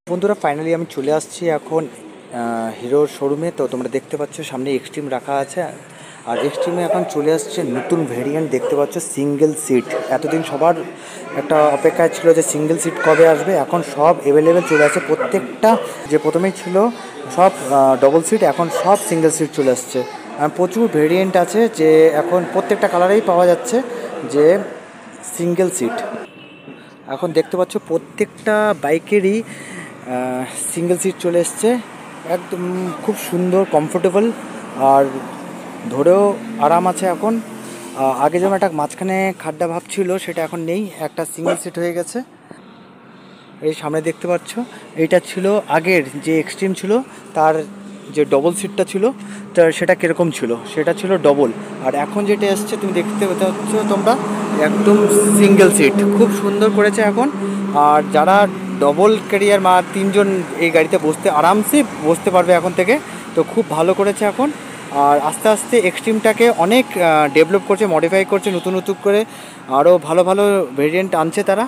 বন্ধুরা ফাইনালি আমি চলে আসছি এখন হিরোর শোরুমে। তো তোমরা দেখতে পাচ্ছ সামনে এক্সট্রিম রাখা আছে, আর এক্সট্রিমে এখন চলে আসছে নতুন ভেরিয়েন্ট দেখতে পাচ্ছ সিঙ্গেল সিট। এতদিন সবার একটা অপেক্ষায় ছিল যে সিঙ্গেল সিট কবে আসবে, এখন সব অ্যাভেলেবেল চলে আসছে। প্রত্যেকটা যে প্রথমেই ছিল সব ডবল সিট, এখন সব সিঙ্গেল সিট চলে আসছে। প্রচুর ভেরিয়েন্ট আছে যে এখন প্রত্যেকটা কালারেই পাওয়া যাচ্ছে যে সিঙ্গেল সিট। এখন দেখতে পাচ্ছ প্রত্যেকটা বাইকেরই সিঙ্গেল সিট চলে এসছে, একদম খুব সুন্দর কমফোর্টেবল, আর ধরেও আরাম আছে এখন। আগে যেমন একটা মাঝখানে খাড্ডা ভাব ছিল সেটা এখন নেই, একটা সিঙ্গেল সিট হয়ে গেছে। এই সামনে দেখতে পাচ্ছ এইটা ছিল আগের যে এক্সট্রিম ছিল তার যে ডবল সিটটা ছিল তার সেটা কীরকম ছিল, সেটা ছিল ডবল। আর এখন যেটা এসছে তুমি দেখতে পাচ্ছ তোমরা একদম সিঙ্গেল সিট, খুব সুন্দর করেছে এখন। আর যারা ডবল ক্যারিয়ার বা তিনজন এই গাড়িতে বসতে আরামসে বসতে পারবে এখন থেকে, তো খুব ভালো করেছে এখন। আর আস্তে আস্তে এক্সট্রিমটাকে অনেক ডেভেলপ করছে, মডিফাই করছে, নতুন নতুন করে আরও ভালো ভালো ভেরিয়েন্ট আনছে তারা।